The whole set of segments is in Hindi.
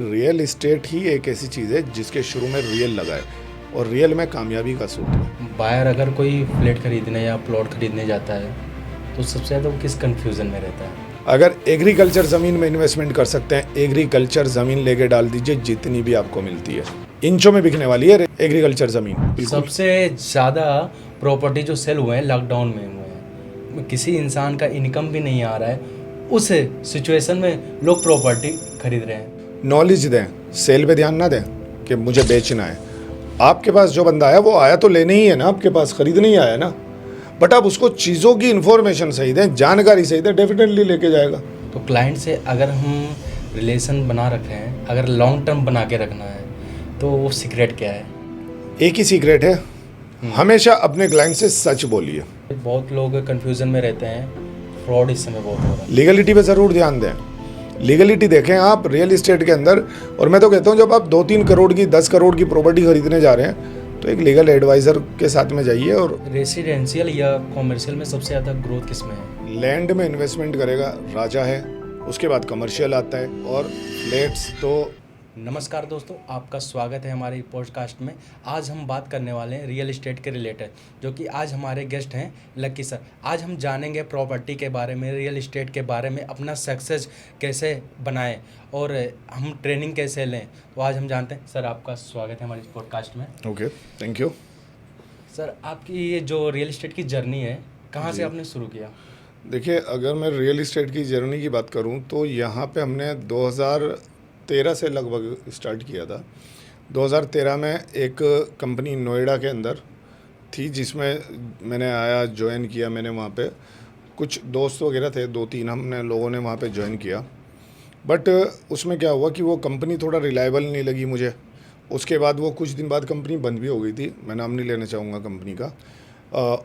रियल इस्टेट ही एक ऐसी चीज़ है जिसके शुरू में रियल लगा है और रियल में कामयाबी का सूत्र है। बायर अगर कोई फ्लैट खरीदने या प्लॉट खरीदने जाता है तो सबसे ज़्यादा वो किस कंफ्यूजन में रहता है? अगर एग्रीकल्चर ज़मीन में इन्वेस्टमेंट कर सकते हैं, एग्रीकल्चर ज़मीन लेके डाल दीजिए, जितनी भी आपको मिलती है इंचों में बिकने वाली है एग्रीकल्चर ज़मीन। सबसे ज़्यादा प्रॉपर्टी जो सेल हुए हैं लॉकडाउन में हुए हैं, किसी इंसान का इनकम भी नहीं आ रहा है, उस सिचुएशन में लोग प्रॉपर्टी खरीद रहे हैं। नॉलेज दें, सेल पे ध्यान ना दें कि मुझे बेचना है। आपके पास जो बंदा आया वो आया तो लेने ही है ना, आपके पास खरीदने ही आया ना, बट आप उसको चीज़ों की इन्फॉर्मेशन सही दें, जानकारी सही दें, डेफिनेटली लेके जाएगा। तो क्लाइंट से अगर हम रिलेशन बना रखे हैं, अगर लॉन्ग टर्म बना के रखना है तो वो सीक्रेट क्या है? एक ही सीक्रेट है, हमेशा अपने क्लाइंट से सच बोलिए। बहुत लोग कंफ्यूजन में रहते हैं, फ्रॉड इस समय बहुत हो रहा है। लीगलिटी पे ज़रूर ध्यान दें, लीगलिटी देखें आप रियल इस्टेट के अंदर। और मैं तो कहता हूँ जब आप 2-3 करोड़ की 10 करोड़ की प्रॉपर्टी खरीदने जा रहे हैं तो एक लीगल एडवाइज़र के साथ में जाइए। और रेसिडेंशियल या कॉमर्शियल में सबसे ज़्यादा ग्रोथ किस में है? लैंड में इन्वेस्टमेंट करेगा राजा है, उसके बाद कमर्शियल आता है और फ्लैट्स तो। नमस्कार दोस्तों, आपका स्वागत है हमारे पॉडकास्ट में। आज हम बात करने वाले हैं रियल इस्टेट के रिलेटेड, जो कि आज हमारे गेस्ट हैं लकी सर। आज हम जानेंगे प्रॉपर्टी के बारे में, रियल इस्टेट के बारे में, अपना सक्सेस कैसे बनाएं और हम ट्रेनिंग कैसे लें। तो आज हम जानते हैं। सर, आपका स्वागत है हमारे पॉडकास्ट में। Okay, thank you. सर, आपकी ये जो रियल इस्टेट की जर्नी है, कहाँ से आपने शुरू किया? देखिए, अगर मैं रियल इस्टेट की जर्नी की बात करूं तो यहाँ पे हमने 2013 से लगभग स्टार्ट किया था। 2013 में एक कंपनी नोएडा के अंदर थी जिसमें मैंने आया, ज्वाइन किया। मैंने वहाँ पे कुछ दोस्त वगैरह थे, 2-3 हमने लोगों ने वहाँ पे ज्वाइन किया। बट उसमें क्या हुआ कि वो कंपनी थोड़ा रिलायबल नहीं लगी मुझे। उसके बाद वो कुछ दिन बाद कंपनी बंद भी हो गई थी, मैं नाम नहीं लेना चाहूँगा कंपनी का।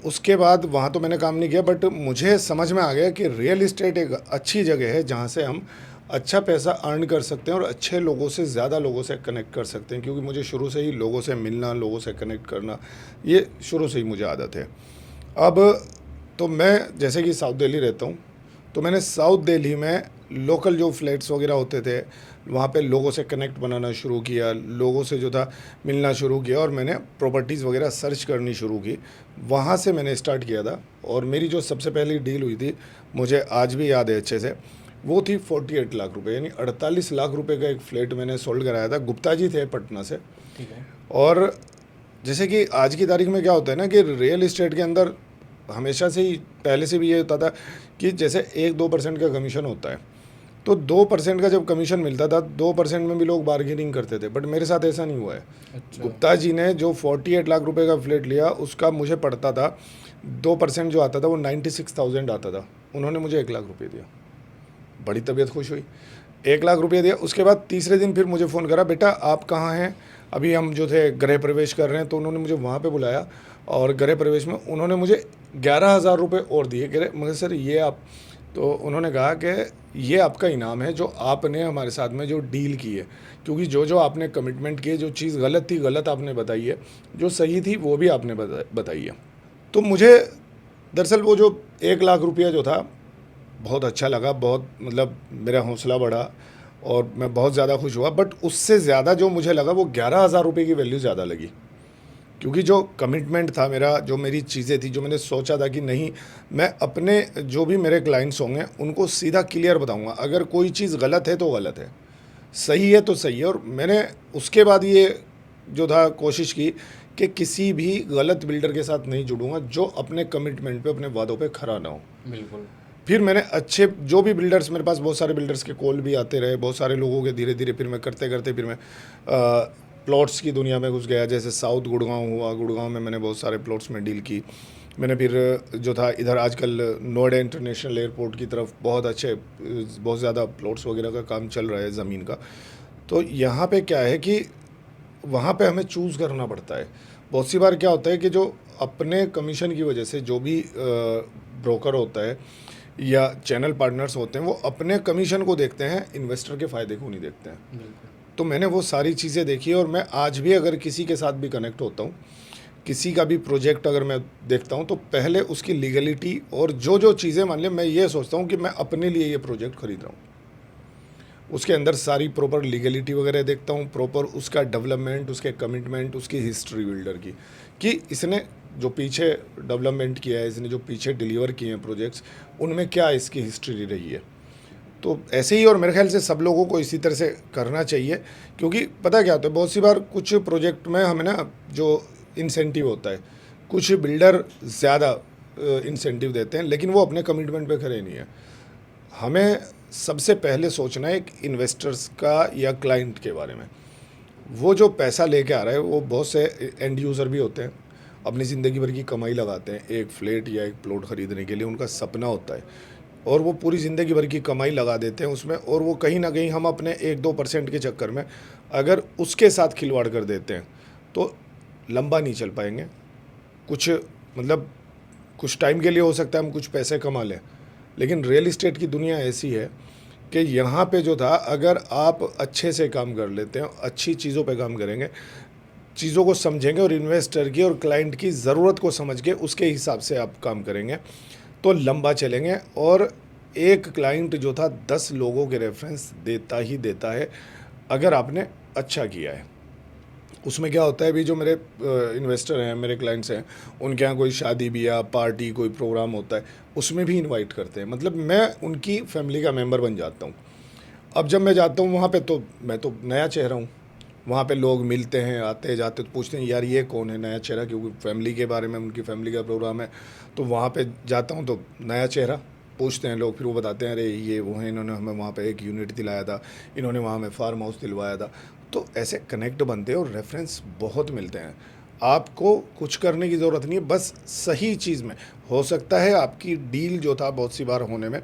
उसके बाद वहाँ तो मैंने काम नहीं किया, बट मुझे समझ में आ गया कि रियल इस्टेट एक अच्छी जगह है जहाँ से हम अच्छा पैसा अर्न कर सकते हैं और अच्छे लोगों से, ज़्यादा लोगों से कनेक्ट कर सकते हैं। क्योंकि मुझे शुरू से ही लोगों से मिलना, लोगों से कनेक्ट करना, ये शुरू से ही मुझे आदत है। अब तो मैं जैसे कि साउथ दिल्ली रहता हूँ, तो मैंने साउथ दिल्ली में लोकल जो फ्लैट्स वगैरह होते थे वहाँ पे लोगों से कनेक्ट बनाना शुरू किया, लोगों से जो था मिलना शुरू किया और मैंने प्रॉपर्टीज़ वगैरह सर्च करनी शुरू की। वहाँ से मैंने स्टार्ट किया था और मेरी जो सबसे पहली डील हुई थी, मुझे आज भी याद है अच्छे से, वो थी 48 लाख रुपए, यानी 48 लाख रुपए का एक फ्लैट मैंने सोल्ड कराया था। गुप्ता जी थे पटना से। ठीक है। और जैसे कि आज की तारीख में क्या होता है ना कि रियल इस्टेट के अंदर हमेशा से ही, पहले से भी ये होता था कि जैसे 1-2% का कमीशन होता है, तो 2% का जब कमीशन मिलता था 2% में भी लोग बार्गेनिंग करते थे। बट मेरे साथ ऐसा नहीं हुआ है। अच्छा। गुप्ता जी ने जो 48 लाख रुपए का फ्लैट लिया, उसका मुझे पड़ता था 2% जो आता था वो 96,000 आता था। उन्होंने मुझे 1 लाख रुपये दिया, बड़ी तबीयत खुश हुई। 1 लाख रुपये दिया। उसके बाद तीसरे दिन फिर मुझे फ़ोन करा, बेटा आप कहाँ हैं? अभी हम जो थे गृह प्रवेश कर रहे हैं। तो उन्होंने मुझे वहाँ पे बुलाया और गृह प्रवेश में उन्होंने मुझे 11,000 रुपये और दिए। कह रहे, मगर सर ये आप, तो उन्होंने कहा कि ये आपका इनाम है जो आपने हमारे साथ में जो डील की है। क्योंकि जो जो आपने कमिटमेंट किए, जो चीज़ गलत थी गलत आपने बताई है, जो सही थी वो भी आपने बताई है। तो मुझे दरअसल वो जो 1 लाख रुपया जो था बहुत अच्छा लगा, बहुत मतलब मेरा हौसला बढ़ा और मैं बहुत ज़्यादा खुश हुआ। बट उससे ज़्यादा जो मुझे लगा वो 11,000 रुपये की वैल्यू ज़्यादा लगी। क्योंकि जो कमिटमेंट था मेरा, जो मेरी चीज़ें थी, जो मैंने सोचा था कि नहीं, मैं अपने जो भी मेरे क्लाइंट्स होंगे उनको सीधा क्लियर बताऊंगा। अगर कोई चीज़ गलत है तो गलत है, सही है तो सही है। और मैंने उसके बाद ये जो था कोशिश की कि किसी भी गलत बिल्डर के साथ नहीं जुड़ूंगा जो अपने कमिटमेंट पे, अपने वादों पे खरा ना हो। बिल्कुल। फिर मैंने अच्छे जो भी बिल्डर्स, मेरे पास बहुत सारे बिल्डर्स के कॉल भी आते रहे, बहुत सारे लोगों के, धीरे धीरे फिर मैं करते करते फिर मैं प्लॉट्स की दुनिया में घुस गया। जैसे साउथ गुड़गांव हुआ, गुड़गांव में मैंने बहुत सारे प्लॉट्स में डील की। मैंने फिर जो था इधर आजकल नोएडा इंटरनेशनल एयरपोर्ट की तरफ बहुत ज़्यादा प्लॉट्स वगैरह का काम चल रहा है ज़मीन का। तो यहाँ पे क्या है कि वहाँ पे हमें चूज़ करना पड़ता है। बहुत सी बार क्या होता है कि जो अपने कमीशन की वजह से जो भी ब्रोकर होता है या चैनल पार्टनर्स होते हैं, वो अपने कमीशन को देखते हैं, इन्वेस्टर के फ़ायदे को नहीं देखते हैं। बिल्कुल। तो मैंने वो सारी चीज़ें देखी और मैं आज भी अगर किसी के साथ भी कनेक्ट होता हूँ, किसी का भी प्रोजेक्ट अगर मैं देखता हूँ, तो पहले उसकी लीगलिटी और जो जो चीज़ें, मान लिया मैं ये सोचता हूँ कि मैं अपने लिए ये प्रोजेक्ट खरीद रहा हूँ, उसके अंदर सारी प्रॉपर लीगलिटी वगैरह देखता हूँ, प्रॉपर उसका डेवलपमेंट, उसके कमिटमेंट, उसकी हिस्ट्री बिल्डर की, कि इसने जो पीछे डेवलपमेंट किया है, इसने जो पीछे डिलीवर किए हैं प्रोजेक्ट्स, उनमें क्या इसकी हिस्ट्री रही है। तो ऐसे ही, और मेरे ख्याल से सब लोगों को इसी तरह से करना चाहिए, क्योंकि पता क्या होता है, बहुत सी बार कुछ प्रोजेक्ट में हमें ना जो इंसेंटिव होता है, कुछ बिल्डर ज़्यादा इंसेंटिव देते हैं, लेकिन वो अपने कमिटमेंट पे खड़े नहीं है। हमें सबसे पहले सोचना है एक इन्वेस्टर्स का या क्लाइंट के बारे में। वो जो पैसा लेके आ रहा है, वो बहुत से एंड यूज़र भी होते हैं, अपनी ज़िंदगी भर की कमाई लगाते हैं एक फ्लैट या एक प्लॉट ख़रीदने के लिए, उनका सपना होता है, और वो पूरी ज़िंदगी भर की कमाई लगा देते हैं उसमें, और वो कहीं ना कहीं हम अपने 1-2% के चक्कर में अगर उसके साथ खिलवाड़ कर देते हैं तो लंबा नहीं चल पाएंगे। कुछ मतलब कुछ टाइम के लिए हो सकता है हम कुछ पैसे कमा लें, लेकिन रियल इस्टेट की दुनिया ऐसी है कि यहाँ पे जो था, अगर आप अच्छे से काम कर लेते हैं, अच्छी चीज़ों पे काम करेंगे, चीज़ों को समझेंगे और इन्वेस्टर की और क्लाइंट की ज़रूरत को समझ के उसके हिसाब से आप काम करेंगे, तो लंबा चलेंगे। और एक क्लाइंट जो था 10 लोगों के रेफरेंस देता ही देता है, अगर आपने अच्छा किया है। उसमें क्या होता है, अभी जो मेरे इन्वेस्टर हैं, मेरे क्लाइंट्स हैं, उनके यहाँ कोई शादी ब्याह पार्टी कोई प्रोग्राम होता है, उसमें भी इनवाइट करते हैं, मतलब मैं उनकी फैमिली का मेंबर बन जाता हूँ। अब जब मैं जाता हूँ वहाँ पे, तो मैं तो नया चेहरा हूँ, वहाँ पे लोग मिलते हैं, आते जाते, तो पूछते हैं यार ये कौन है नया चेहरा, क्योंकि फैमिली के बारे में, उनकी फैमिली का प्रोग्राम है, तो वहाँ पे जाता हूँ तो नया चेहरा पूछते हैं लोग, फिर वो बताते हैं अरे ये वो हैं, इन्होंने हमें वहाँ पे एक यूनिट दिलाया था, इन्होंने वहाँ में फार्म हाउस दिलवाया था। तो ऐसे कनेक्ट बनते हैं और रेफरेंस बहुत मिलते हैं। आपको कुछ करने की ज़रूरत नहीं है, बस सही चीज़ में। हो सकता है आपकी डील जो था बहुत सी बार होने में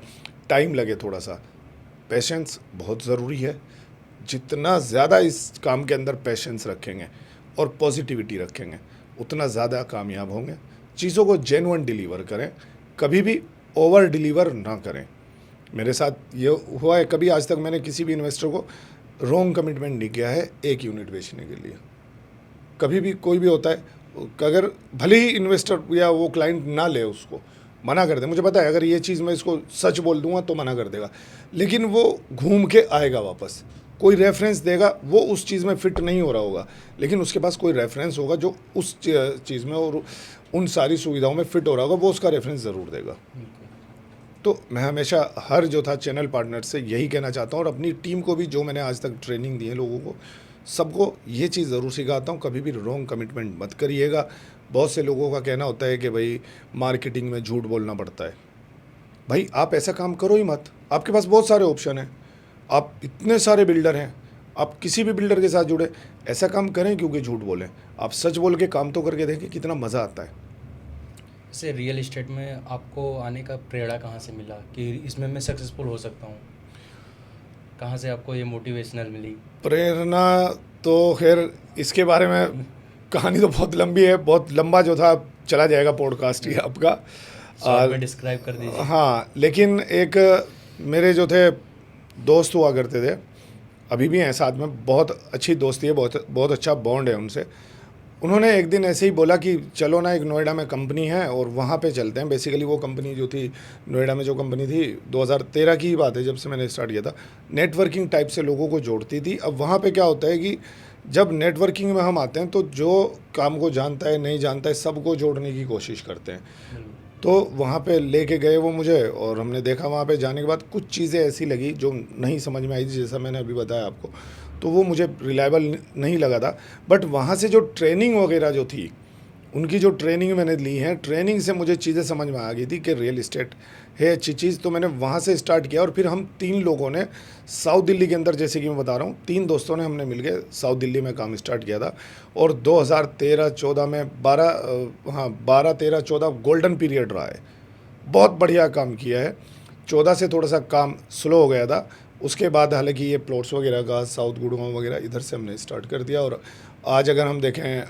टाइम लगे, थोड़ा सा पेशेंस बहुत ज़रूरी है। जितना ज़्यादा इस काम के अंदर पेशेंस रखेंगे और पॉजिटिविटी रखेंगे, उतना ज़्यादा कामयाब होंगे। चीज़ों को जेन्युइन डिलीवर करें, कभी भी ओवर डिलीवर ना करें। मेरे साथ ये हुआ है, कभी आज तक मैंने किसी भी इन्वेस्टर को रॉन्ग कमिटमेंट नहीं किया है एक यूनिट बेचने के लिए। कभी भी कोई भी होता है, अगर भले ही इन्वेस्टर या वो क्लाइंट ना ले, उसको मना कर दे, मुझे पता है अगर ये चीज़ मैं इसको सच बोल दूंगा तो मना कर देगा, लेकिन वो घूम के आएगा वापस, कोई रेफरेंस देगा, वो उस चीज़ में फिट नहीं हो रहा होगा, लेकिन उसके पास कोई रेफरेंस होगा जो उस चीज़ में और उन सारी सुविधाओं में फिट हो रहा होगा, वो उसका रेफरेंस ज़रूर देगा। तो मैं हमेशा हर जो था चैनल पार्टनर से यही कहना चाहता हूँ, और अपनी टीम को भी, जो मैंने आज तक ट्रेनिंग दी है लोगों को, सबको ये चीज़ ज़रूर सिखाता हूँ, कभी भी रॉन्ग कमिटमेंट मत करिएगा। बहुत से लोगों का कहना होता है कि भाई मार्केटिंग में झूठ बोलना पड़ता है। भाई आप ऐसा काम करो ही मत, आपके पास बहुत सारे ऑप्शन हैं, आप इतने सारे बिल्डर हैं, आप किसी भी बिल्डर के साथ जुड़े, ऐसा काम करें क्योंकि झूठ बोलें। आप सच बोल के काम तो करके देखें, कितना मज़ा आता है। से रियल इस्टेट में आपको आने का प्रेरणा कहाँ से मिला कि इसमें मैं सक्सेसफुल हो सकता हूँ? कहाँ से आपको ये मोटिवेशनल मिली? प्रेरणा तो खैर इसके बारे में कहानी तो बहुत लंबी है, बहुत लंबा जो था चला जाएगा पॉडकास्ट ही आपका। शॉर्ट में डिस्क्राइब कर दीजिए। हाँ, लेकिन एक मेरे जो थे दोस्त हुआ करते थे, अभी भी हैं साथ में, बहुत अच्छी दोस्ती है, बहुत बहुत अच्छा बॉन्ड है उनसे। उन्होंने एक दिन ऐसे ही बोला कि चलो ना, एक नोएडा में कंपनी है और वहाँ पे चलते हैं। बेसिकली वो कंपनी जो थी, नोएडा में जो कंपनी थी, 2013 की ही बात है जब से मैंने स्टार्ट किया था, नेटवर्किंग टाइप से लोगों को जोड़ती थी। अब वहाँ पे क्या होता है कि जब नेटवर्किंग में हम आते हैं तो जो काम को जानता है नहीं जानता है सबको जोड़ने की कोशिश करते हैं। तो वहाँ पे लेके गए वो मुझे, और हमने देखा वहाँ पे जाने के बाद कुछ चीज़ें ऐसी लगी जो नहीं समझ में आई थी, जैसा मैंने अभी बताया आपको, तो वो मुझे रिलायबल नहीं लगा था। बट वहाँ से जो ट्रेनिंग वगैरह जो थी, उनकी जो ट्रेनिंग मैंने ली है, ट्रेनिंग से मुझे चीज़ें समझ में आ गई थी कि रियल इस्टेट है अच्छी चीज़। तो मैंने वहाँ से स्टार्ट किया, और फिर हम 3 लोगों ने साउथ दिल्ली के अंदर, जैसे कि मैं बता रहा हूँ, 3 दोस्तों ने हमने मिलके साउथ दिल्ली में काम स्टार्ट किया था। और 2013-14 में 12-13-14 गोल्डन पीरियड रहा है, बहुत बढ़िया काम किया है। 14 से थोड़ा सा काम स्लो हो गया था, उसके बाद हालांकि ये प्लॉट्स वगैरह का साउथ गुड़गांव वगैरह इधर से हमने स्टार्ट कर दिया। और आज अगर हम देखें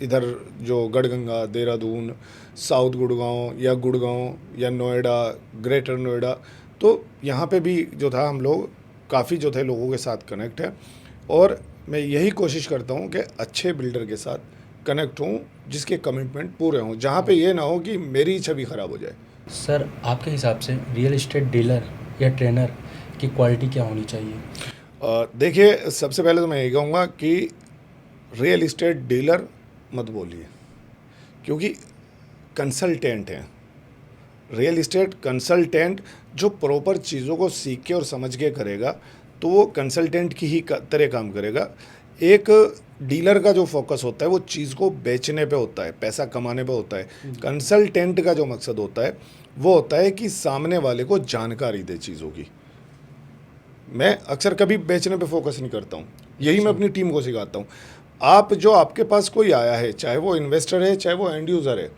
इधर जो गढ़गंगा, देहरादून, साउथ गुड़गांव या नोएडा, ग्रेटर नोएडा, तो यहाँ पे भी जो था हम लोग काफ़ी जो थे लोगों के साथ कनेक्ट है। और मैं यही कोशिश करता हूँ कि अच्छे बिल्डर के साथ कनेक्ट हूँ, जिसके कमिटमेंट पूरे हों, जहाँ पे ये ना हो कि मेरी छवि ख़राब हो जाए। सर, आपके हिसाब से रियल इस्टेट डीलर या ट्रेनर की क्वालिटी क्या होनी चाहिए? देखिए, सबसे पहले तो मैं ये कहूँगा कि रियल इस्टेट डीलर मत बोलिए, क्योंकि कंसल्टेंट हैं। रियल इस्टेट कंसल्टेंट जो प्रॉपर चीज़ों को सीख के और समझ के करेगा, तो वो कंसल्टेंट की ही तरह काम करेगा। एक डीलर का जो फोकस होता है वो चीज़ को बेचने पे होता है, पैसा कमाने पे होता है। कंसल्टेंट का जो मकसद होता है वो होता है कि सामने वाले को जानकारी दे चीज़ों की। मैं अक्सर कभी बेचने पे फोकस नहीं करता हूँ, यही मैं अपनी टीम को सिखाता हूँ। आप जो आपके पास कोई आया है, चाहे वो इन्वेस्टर है चाहे वो एंड यूज़र है,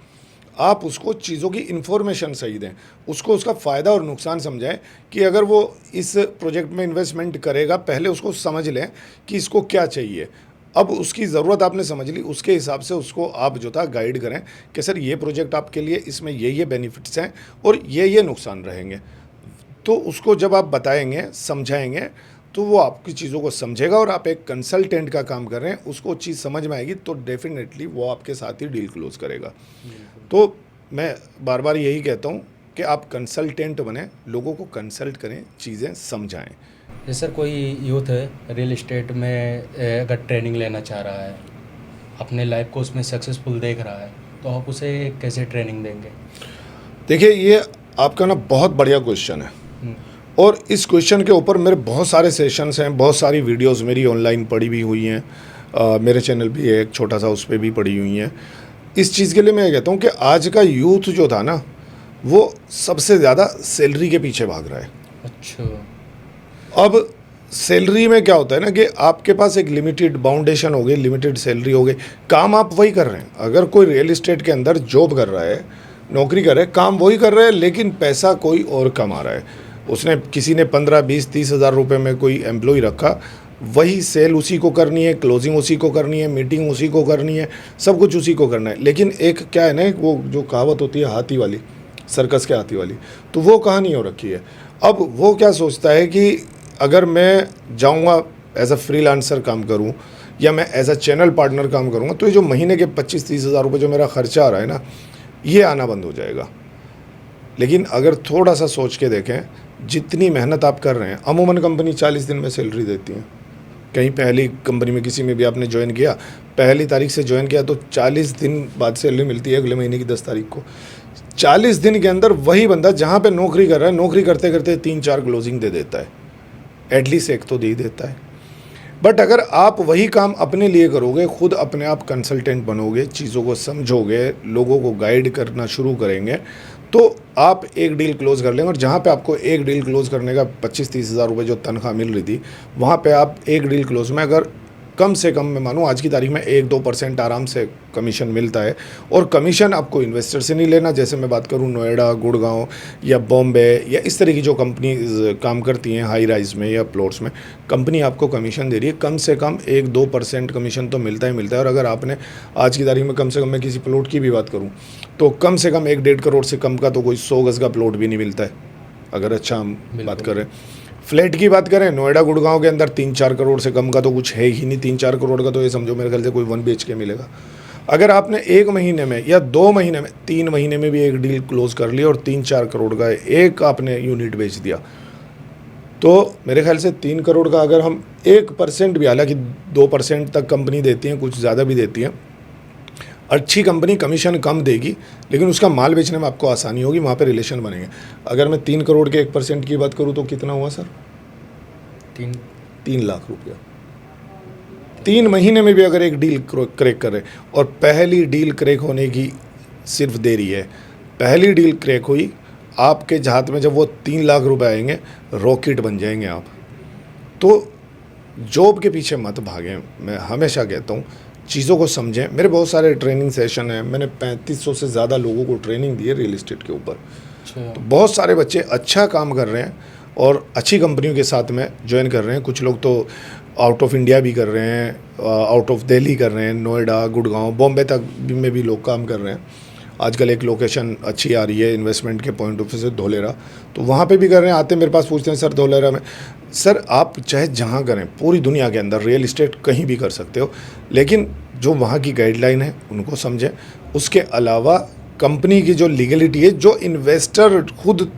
आप उसको चीज़ों की इन्फॉर्मेशन सही दें, उसको उसका फ़ायदा और नुकसान समझाएं कि अगर वो इस प्रोजेक्ट में इन्वेस्टमेंट करेगा, पहले उसको समझ लें कि इसको क्या चाहिए। अब उसकी ज़रूरत आपने समझ ली, उसके हिसाब से उसको आप जो था गाइड करें कि सर ये प्रोजेक्ट आपके लिए, इसमें ये बेनिफिट्स हैं और ये नुकसान रहेंगे। तो उसको जब आप बताएंगे, समझाएंगे, तो वो आपकी चीज़ों को समझेगा और आप एक कंसल्टेंट का काम कर रहे हैं, उसको चीज़ समझ में आएगी तो डेफिनेटली वो आपके साथ ही डील क्लोज करेगा। तो मैं बार बार यही कहता हूँ कि आप कंसल्टेंट बने, लोगों को कंसल्ट करें, चीज़ें समझाएं। जैसे सर कोई यूथ है रियल इस्टेट में अगर ट्रेनिंग लेना चाह रहा है, अपने लाइफ को उसमें सक्सेसफुल देख रहा है, तो आप उसे कैसे ट्रेनिंग देंगे? देखिए, ये आपका ना बहुत बढ़िया क्वेश्चन है और इस क्वेश्चन के ऊपर मेरे बहुत सारे सेशंस हैं, बहुत सारी वीडियोस मेरी ऑनलाइन पड़ी भी हुई हैं। मेरे चैनल भी है एक छोटा सा, उस पर भी पड़ी हुई हैं। इस चीज़ के लिए मैं कहता हूँ कि आज का यूथ जो था ना, वो सबसे ज़्यादा सैलरी के पीछे भाग रहा है। अच्छा। अब सैलरी में क्या होता है ना कि आपके पास एक लिमिटेड बाउंडेशन हो गई, लिमिटेड सैलरी हो गई, काम आप वही कर रहे हैं। अगर कोई रियल इस्टेट के अंदर जॉब कर रहा है, नौकरी कर रहा है, काम वही कर रहा है, लेकिन पैसा कोई और कमा रहा है। उसने किसी ने 15, 20, 30 हज़ार रुपये में कोई एम्प्लॉय रखा, वही सेल उसी को करनी है, क्लोजिंग उसी को करनी है, मीटिंग उसी को करनी है, सब कुछ उसी को करना है। लेकिन एक क्या है ना, वो जो कहावत होती है हाथी वाली, सर्कस के हाथी वाली, तो वो कहानी हो रखी है। अब वो क्या सोचता है कि अगर मैं जाऊंगा एज अ फ्रीलांसर काम करूं या मैं एज अ चैनल पार्टनर काम करूंगा, तो ये जो महीने के 25-30 हज़ार रुपये जो मेरा खर्चा आ रहा है ना, ये आना बंद हो जाएगा। लेकिन अगर थोड़ा सा सोच के देखें, जितनी मेहनत आप कर रहे हैं, अमूमन कंपनी 40 दिन में सैलरी देती है। कहीं पहली कंपनी में किसी में भी आपने ज्वाइन किया, पहली तारीख से ज्वाइन किया तो 40 दिन बाद सैलरी मिलती है, अगले महीने की 10 तारीख को। 40 दिन के अंदर वही बंदा जहाँ पे नौकरी कर रहा है, नौकरी करते करते 3-4 क्लोजिंग दे देता है, एटलीस्ट एक तो दे ही देता है। बट अगर आप वही काम अपने लिए करोगे, खुद अपने आप कंसल्टेंट बनोगे, चीज़ों को समझोगे, लोगों को गाइड करना शुरू करेंगे, तो आप एक डील क्लोज़ कर लेंगे। और जहाँ पे आपको एक डील क्लोज़ करने का 25-30 हज़ार रुपये जो तनख्वाह मिल रही थी, वहाँ पे आप एक डील क्लोज़ में अगर कम से कम मैं मानूँ आज की तारीख में 1-2% आराम से कमीशन मिलता है। और कमीशन आपको इन्वेस्टर से नहीं लेना। जैसे मैं बात करूँ नोएडा, गुड़गांव या बॉम्बे या इस तरह की जो कंपनी काम करती हैं हाई राइज में या प्लॉट्स में, कंपनी आपको कमीशन दे रही है, कम से कम 1-2% कमीशन तो मिलता ही मिलता है। और अगर आपने आज की तारीख में कम से कम, मैं किसी प्लॉट की भी बात करूँ तो कम से कम 1-1.5 करोड़ से कम का तो कोई 100 गज़ का प्लॉट भी नहीं मिलता है, अगर अच्छा हम बात करें। फ्लैट की बात करें, नोएडा गुड़गांव के अंदर 3-4 करोड़ से कम का तो कुछ है ही नहीं। 3-4 करोड़ का तो ये समझो मेरे ख्याल से कोई 1 BHK मिलेगा। अगर आपने 1 महीने में या 2 महीने में, 3 महीने में भी एक डील क्लोज कर ली और 3-4 करोड़ का एक आपने यूनिट बेच दिया, तो मेरे ख्याल से 3 करोड़ का अगर हम 1% भी, हालांकि 2% तक कंपनी देती हैं, कुछ ज़्यादा भी देती हैं, अच्छी कंपनी कमीशन कम देगी लेकिन उसका माल बेचने में आपको आसानी होगी, वहाँ पे रिलेशन बनेंगे। अगर मैं 3 करोड़ के 1% की बात करूँ तो कितना हुआ सर? 3 लाख रुपया। 3 महीने में भी अगर एक डील क्रैक करे, और पहली डील क्रैक होने की सिर्फ देरी है। पहली डील क्रैक हुई, आपके हाथ में जब वो 3 लाख रुपए आएंगे, रॉकेट बन जाएंगे आप। तो जॉब के पीछे मत भागें। मैं हमेशा कहता हूँ चीज़ों को समझें। मेरे बहुत सारे ट्रेनिंग सेशन हैं, मैंने 3500 से ज़्यादा लोगों को ट्रेनिंग दी है रियल इस्टेट के ऊपर। तो बहुत सारे बच्चे अच्छा काम कर रहे हैं और अच्छी कंपनियों के साथ में ज्वाइन कर रहे हैं। कुछ लोग तो आउट ऑफ इंडिया भी कर रहे हैं, आउट ऑफ दिल्ली कर रहे हैं, नोएडा, गुड़गांव, बॉम्बे तक में भी लोग काम कर रहे हैं। आजकल एक लोकेशन अच्छी आ रही है इन्वेस्टमेंट के पॉइंट ऑफ व्यू से, धोलेरा, तो वहाँ पे भी कर रहे हैं। आते मेरे पास पूछते हैं सर धोलेरा में, सर आप चाहे जहाँ करें, पूरी दुनिया के अंदर रियल इस्टेट कहीं भी कर सकते हो, लेकिन जो वहाँ की गाइडलाइन है उनको समझें। उसके अलावा कंपनी की जो लीगलिटी है, जो इन्वेस्टर खुद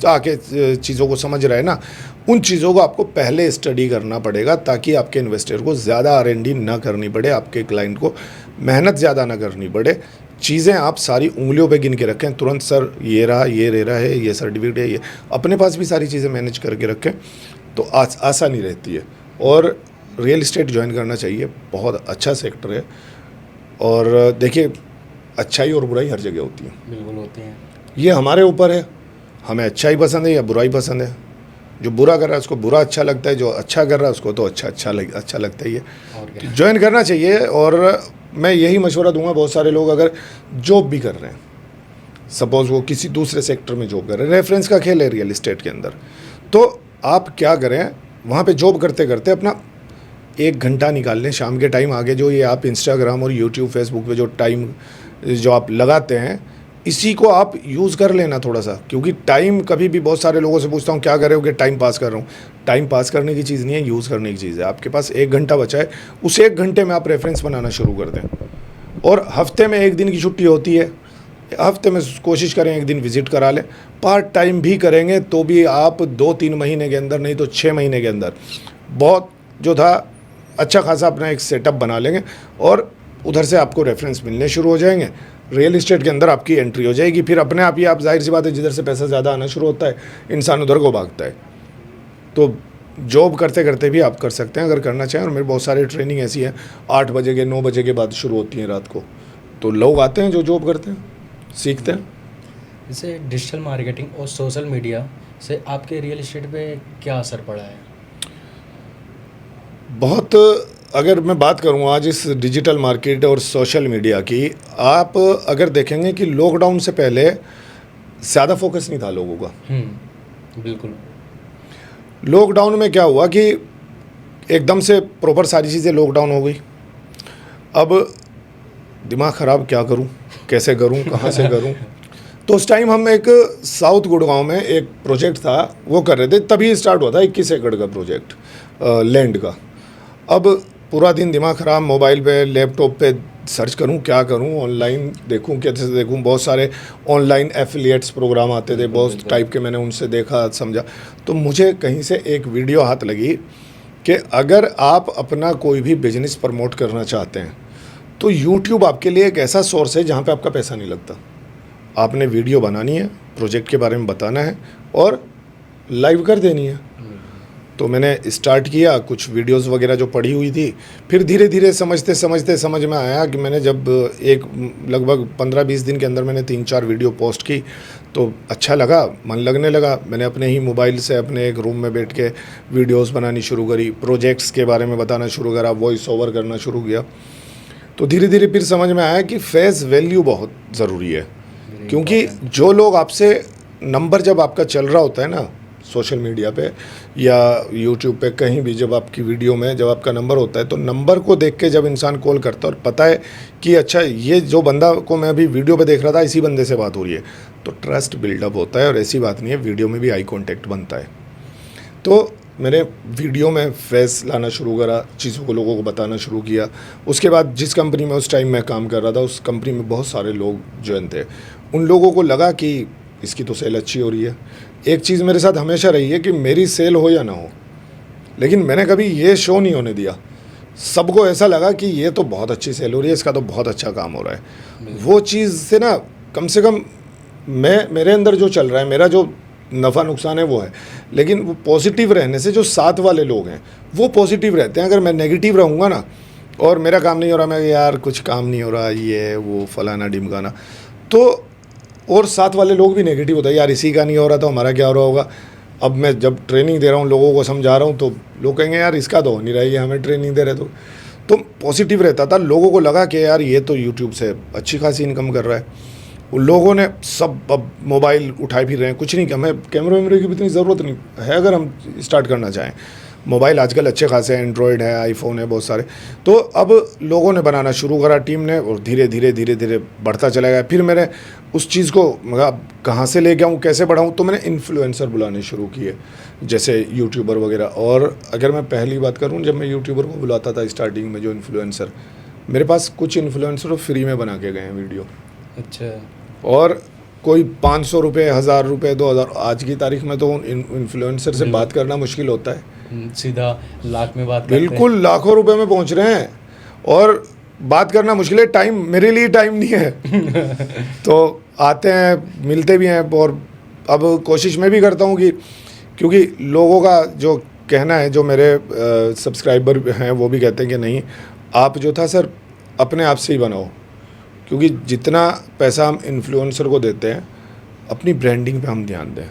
आके चीज़ों को समझ रहे हैं ना, उन चीज़ों को आपको पहले स्टडी करना पड़ेगा ताकि आपके इन्वेस्टर को ज़्यादा R&D ना करनी पड़े, आपके क्लाइंट को मेहनत ज़्यादा ना करनी पड़े। चीज़ें आप सारी उंगलियों पे गिन के रखें, तुरंत सर ये रहा, ये ले रहा है, ये सर्टिफिकेट है, ये अपने पास भी सारी चीज़ें मैनेज करके रखें तो आसानी रहती है। और रियल इस्टेट ज्वाइन करना चाहिए, बहुत अच्छा सेक्टर है। और देखिए, अच्छाई और बुराई हर जगह होती है, बिल्कुल होती हैं। ये हमारे ऊपर है, हमें अच्छाई पसंद है या बुराई पसंद है। जो बुरा कर रहा है उसको बुरा अच्छा लगता है, जो अच्छा कर रहा है उसको तो अच्छा लगता ही है। और क्या। ज्वाइन करना चाहिए। और मैं यही मशवरा दूंगा, बहुत सारे लोग अगर जॉब भी कर रहे हैं, सपोज़ वो किसी दूसरे सेक्टर में जॉब कर रहे हैं, रेफरेंस का खेल है रियल इस्टेट के अंदर, तो आप क्या करें, वहाँ पे जॉब करते करते अपना 1 घंटा निकाल लें शाम के टाइम। आगे जो ये आप इंस्टाग्राम और यूट्यूब फेसबुक पे जो टाइम जो आप लगाते हैं, इसी को आप यूज़ कर लेना थोड़ा सा। क्योंकि टाइम कभी भी, बहुत सारे लोगों से पूछता हूँ क्या कर रहे हो, कि टाइम पास कर रहा हूँ। टाइम पास करने की चीज़ नहीं है, यूज़ करने की चीज़ है। आपके पास 1 घंटा बचा है, उस 1 घंटे में आप रेफरेंस बनाना शुरू कर दें। और हफ्ते में 1 दिन की छुट्टी होती है, हफ्ते में कोशिश करें 1 दिन विज़िट करा लें। पार्ट टाइम भी करेंगे तो भी आप 2-3 महीने के अंदर, नहीं तो 6 महीने के अंदर बहुत जो था अच्छा खासा अपना एक सेटअप बना लेंगे और उधर से आपको रेफरेंस मिलने शुरू हो जाएंगे। रियल इस्टेट के अंदर आपकी एंट्री हो जाएगी। फिर अपने आप ही आप, जाहिर सी बात है, जिधर से पैसा ज़्यादा आना शुरू होता है इंसान उधर को भागता है। तो जॉब करते करते भी आप कर सकते हैं अगर करना चाहें। और मेरे बहुत सारी ट्रेनिंग ऐसी है 8 बजे के 9 बजे के बाद शुरू होती हैं रात को, तो लोग आते हैं जो जॉब करते हैं, सीखते हैं। जैसे डिजिटल मार्केटिंग और सोशल मीडिया से आपके रियल इस्टेट पे क्या असर पड़ा है? बहुत, अगर मैं बात करूँ आज इस डिजिटल मार्केट और सोशल मीडिया की, आप अगर देखेंगे कि लॉकडाउन से पहले ज़्यादा फोकस नहीं था लोगों का। बिल्कुल। लॉकडाउन में क्या हुआ कि एकदम से प्रॉपर सारी चीज़ें लॉकडाउन हो गई। अब दिमाग ख़राब, क्या करूं, कैसे करूं, कहां से करूं। तो उस टाइम हम एक साउथ गुड़गांव में एक प्रोजेक्ट था वो कर रहे थे, तभी स्टार्ट हुआ था 21 एकड़ का प्रोजेक्ट लैंड का। अब पूरा दिन दिमाग ख़राब, मोबाइल पे लैपटॉप पे सर्च करूं, क्या करूं, ऑनलाइन देखूं, कैसे देखूं। बहुत सारे ऑनलाइन एफिलिएट्स प्रोग्राम आते थे, बहुत टाइप के, मैंने उनसे देखा समझा। तो मुझे कहीं से एक वीडियो हाथ लगी कि अगर आप अपना कोई भी बिजनेस प्रमोट करना चाहते हैं तो यूट्यूब आपके लिए एक ऐसा सोर्स है जहाँ पे आपका पैसा नहीं लगता। आपने वीडियो बनानी है, प्रोजेक्ट के बारे में बताना है और लाइव कर देनी है। तो मैंने स्टार्ट किया, कुछ वीडियोस वगैरह जो पड़ी हुई थी, फिर धीरे धीरे समझते समझते समझ में आया कि मैंने जब एक लगभग 15-20 दिन के अंदर मैंने 3-4 वीडियो पोस्ट की तो अच्छा लगा, मन लगने लगा। मैंने अपने ही मोबाइल से अपने एक रूम में बैठ के वीडियोस बनानी शुरू करी, प्रोजेक्ट्स के बारे में बताना शुरू करा, वॉइस ओवर करना शुरू किया। तो धीरे धीरे फिर समझ में आया कि फेस वैल्यू बहुत ज़रूरी है। क्योंकि जो लोग आपसे, नंबर जब आपका चल रहा होता है ना सोशल मीडिया पे या यूट्यूब पे कहीं भी, जब आपकी वीडियो में जब आपका नंबर होता है तो नंबर को देख के जब इंसान कॉल करता है और पता है कि अच्छा ये जो बंदा को मैं अभी वीडियो पे देख रहा था इसी बंदे से बात हो रही है, तो ट्रस्ट बिल्डअप होता है। और ऐसी बात नहीं है, वीडियो में भी आई कॉन्टेक्ट बनता है। तो मैंने वीडियो में फेस लाना शुरू करा, चीज़ों को लोगों को बताना शुरू किया। उसके बाद जिस कंपनी में उस टाइम मैं काम कर रहा था, उस कंपनी में बहुत सारे लोग ज्वाइन थे। उन लोगों को लगा कि इसकी तो सेल अच्छी हो रही है। एक चीज़ मेरे साथ हमेशा रही है कि मेरी सेल हो या ना हो, लेकिन मैंने कभी ये शो नहीं होने दिया। सबको ऐसा लगा कि ये तो बहुत अच्छी सेल हो रही है, इसका तो बहुत अच्छा काम हो रहा है। वो चीज़ से ना, कम से कम मेरे अंदर जो चल रहा है, मेरा जो नफ़ा नुकसान है वो है, लेकिन वो पॉजिटिव रहने से जो साथ वाले लोग हैं वो पॉजिटिव रहते हैं। अगर मैं नेगेटिव रहूँगा ना और मेरा काम नहीं हो रहा, मैं यार कुछ काम नहीं हो रहा, ये वो फलाना ढिमकाना, तो और साथ वाले लोग भी नेगेटिव होता है, यार इसी का नहीं हो रहा तो हमारा क्या हो रहा होगा। अब मैं जब ट्रेनिंग दे रहा हूँ, लोगों को समझा रहा हूँ, तो लोग कहेंगे यार इसका तो हो नहीं रहा है, हमें ट्रेनिंग दे रहे तो पॉजिटिव रहता था। लोगों को लगा कि यार ये तो यूट्यूब से अच्छी खासी इनकम कर रहा है। उन लोगों ने सब अब मोबाइल उठाए फिर रहे हैं, कुछ नहीं, हमें कैमरे वैमरे की भी इतनी ज़रूरत नहीं है अगर हम स्टार्ट करना चाहें। मोबाइल आजकल अच्छे खासे हैं, एंड्रॉयड है, आईफोन है, बहुत सारे। तो अब लोगों ने बनाना शुरू करा, टीम ने, और धीरे धीरे बढ़ता चला गया। फिर मैंने उस चीज़ को कहाँ से ले गया हूँ, कैसे बढ़ाऊँ, तो मैंने इन्फ्लुएंसर बुलाने शुरू किए, जैसे यूट्यूबर वगैरह। और अगर मैं पहली बात करूँ, जब मैं यूट्यूबर को बुलाता था स्टार्टिंग में, जो इन्फ्लुएंसर, मेरे पास कुछ इन्फ्लुएंसर फ्री में बना के गए हैं वीडियो। अच्छा। और कोई 500 रुपये, 1000 रुपये, 2000, आज की तारीख में तो इन्फ्लुएंसर से बात करना मुश्किल होता है। सीधा लाख में बात करते हैं। बिल्कुल लाखों रुपए में पहुंच रहे हैं और बात करना मुश्किल है। टाइम, मेरे लिए टाइम नहीं है तो आते हैं, मिलते भी हैं। और अब कोशिश मैं भी करता हूँ कि, क्योंकि लोगों का जो कहना है, जो मेरे सब्सक्राइबर हैं वो भी कहते हैं कि नहीं, आप जो था सर अपने आप से ही बनाओ, क्योंकि जितना पैसा हम इन्फ्लुएंसर को देते हैं अपनी ब्रांडिंग पे हम ध्यान दें।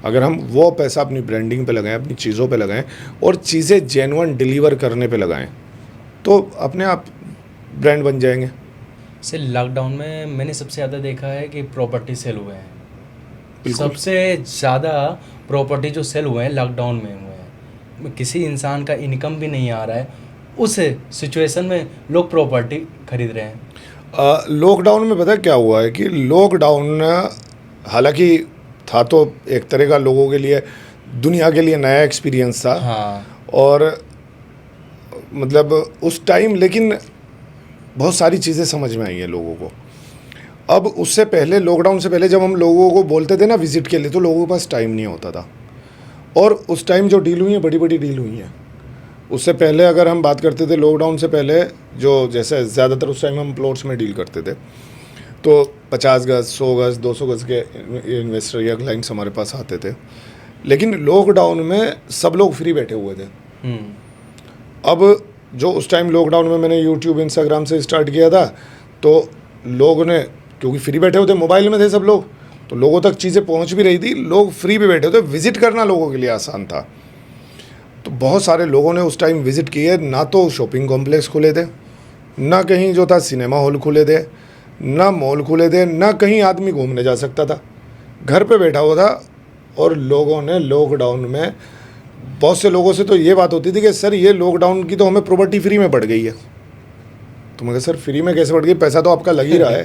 अगर हम वो पैसा अपनी ब्रांडिंग पे लगाएं, अपनी चीज़ों पे लगाएं और चीज़ें जेन्युइन डिलीवर करने पे लगाएं, तो अपने आप ब्रांड बन जाएंगे। से लॉकडाउन में मैंने सबसे ज़्यादा देखा है कि प्रॉपर्टी सेल हुए हैं। बिल्कुल। सबसे ज़्यादा प्रॉपर्टी जो सेल हुए हैं लॉकडाउन में हुए हैं। किसी इंसान का इनकम भी नहीं आ रहा है, उस सिचुएशन में लोग प्रॉपर्टी खरीद रहे हैं। लॉकडाउन में पता है क्या हुआ है कि लॉकडाउन हालांकि था तो एक तरह का लोगों के लिए, दुनिया के लिए नया एक्सपीरियंस था। हाँ। और मतलब उस टाइम लेकिन बहुत सारी चीज़ें समझ में आई हैं लोगों को। अब उससे पहले, लॉकडाउन से पहले जब हम लोगों को बोलते थे ना विज़िट के लिए, तो लोगों के पास टाइम नहीं होता था। और उस टाइम जो डील हुई है, बड़ी बड़ी डील हुई हैं। उससे पहले अगर हम बात करते थे, लॉकडाउन से पहले जो, जैसे ज़्यादातर उस टाइम हम प्लॉट्स में डील करते थे, तो 50 गज, 100 गज, 200 गज के इन्वेस्टर या क्लाइंट्स हमारे पास आते थे। लेकिन लॉकडाउन में सब लोग फ्री बैठे हुए थे। अब जो उस टाइम लॉकडाउन में मैंने यूट्यूब, इंस्टाग्राम से स्टार्ट किया था, तो लोगों ने, क्योंकि फ्री बैठे होते, मोबाइल में थे सब लोग, तो लोगों तक चीज़ें पहुंच भी रही थी, लोग फ्री भी बैठे होते, विज़िट करना लोगों के लिए आसान था। तो बहुत सारे लोगों ने उस टाइम विज़िट किए। ना तो शॉपिंग कॉम्प्लेक्स खुले थे, ना कहीं जो था सिनेमा हॉल खुले थे, ना मॉल खुले थे, ना कहीं आदमी घूमने जा सकता था, घर पे बैठा हुआ था। और लोगों ने लॉकडाउन में, बहुत से लोगों से तो ये बात होती थी कि सर ये लॉकडाउन की तो हमें प्रॉपर्टी फ्री में पड़ गई है। तो मैं कहा सर फ्री में कैसे पड़ गई, पैसा तो आपका लग ही रहा है।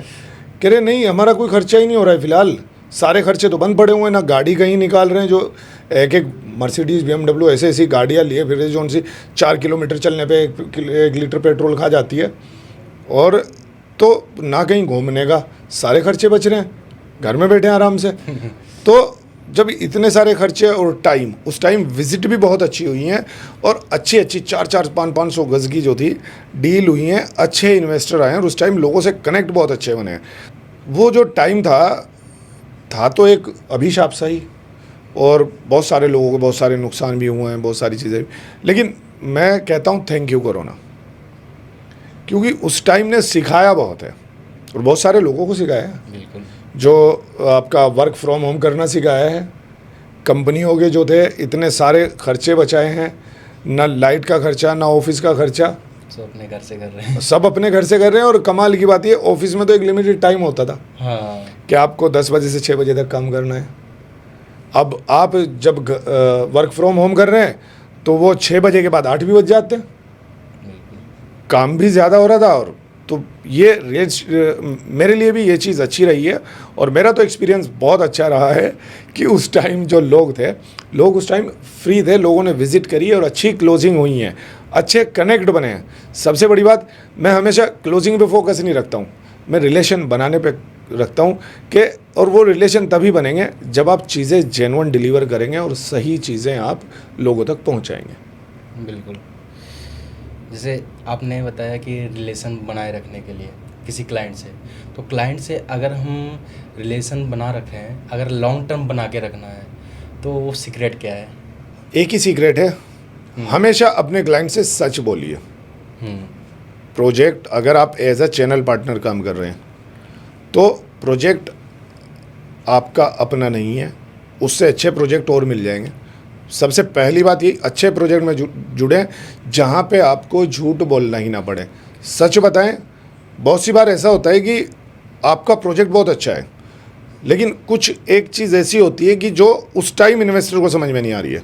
कह रहे नहीं, हमारा कोई खर्चा ही नहीं हो रहा है फिलहाल, सारे खर्चे तो बंद पड़े हुए हैं, ना गाड़ी कहीं निकाल रहे हैं। जो एक एक मर्सिडीज़, BMW ऐसे ऐसी गाड़ियाँ लिए फिर, जो उनसी 4 किलोमीटर चलने पे 1 लीटर पेट्रोल खा जाती है। और तो ना कहीं घूमने का, सारे खर्चे बच रहे हैं, घर में बैठे हैं आराम से। तो जब इतने सारे खर्चे और टाइम, उस टाइम विज़िट भी बहुत अच्छी हुई हैं और अच्छी अच्छी 4-4, 500 गज़ की जो थी डील हुई हैं, अच्छे इन्वेस्टर आए हैं और उस टाइम लोगों से कनेक्ट बहुत अच्छे बने हैं। वो जो टाइम था तो एक अभिशाप सा ही, और बहुत सारे लोगों को बहुत सारे नुकसान भी हुए हैं, बहुत सारी चीज़ें भी। लेकिन मैं कहता हूँ थैंक यू कोरोना, क्योंकि उस टाइम ने सिखाया बहुत है और बहुत सारे लोगों को सिखाया है। बिल्कुल। जो आपका वर्क फ्रॉम होम करना सिखाया है, कंपनियों के जो थे इतने सारे खर्चे बचाए हैं, ना लाइट का खर्चा, ना ऑफिस का खर्चा, सब अपने घर से कर रहे हैं। सब अपने घर से कर रहे हैं। और कमाल की बात ये, ऑफिस में तो एक लिमिटेड टाइम होता था। हाँ। कि आपको 10 बजे से 6 बजे तक काम करना है। अब आप जब वर्क फ्रॉम होम कर रहे हैं तो वो 6 बजे के बाद 8 भी बज जाते हैं, काम भी ज़्यादा हो रहा था। और तो ये मेरे लिए भी ये चीज़ अच्छी रही है। और मेरा तो एक्सपीरियंस बहुत अच्छा रहा है कि उस टाइम जो लोग थे, लोग उस टाइम फ्री थे, लोगों ने विज़िट करी और अच्छी क्लोजिंग हुई हैं, अच्छे कनेक्ट बने हैं। सबसे बड़ी बात, मैं हमेशा क्लोजिंग पे फोकस नहीं रखता हूँ, मैं रिलेशन बनाने पे रखता हूँ कि, और वो रिलेशन तभी बनेंगे जब आप चीज़ें जेन्युइन डिलीवर करेंगे और सही चीज़ें आप लोगों तक पहुँचाएंगे। बिल्कुल। जैसे आपने बताया कि रिलेशन बनाए रखने के लिए किसी क्लाइंट से, तो क्लाइंट से अगर हम रिलेशन बना रखे हैं, अगर लॉन्ग टर्म बना के रखना है, तो वो सीक्रेट क्या है? एक ही सीक्रेट है, हमेशा अपने क्लाइंट से सच बोलिए। प्रोजेक्ट अगर आप एज अ चैनल पार्टनर काम कर रहे हैं तो प्रोजेक्ट आपका अपना नहीं है, उससे अच्छे प्रोजेक्ट और मिल जाएंगे। सबसे पहली बात ये, अच्छे प्रोजेक्ट में जुड़ें जहाँ पे आपको झूठ बोलना ही ना पड़े, सच बताएं। बहुत सी बार ऐसा होता है कि आपका प्रोजेक्ट बहुत अच्छा है, लेकिन कुछ एक चीज़ ऐसी होती है कि जो उस टाइम इन्वेस्टर को समझ में नहीं आ रही है।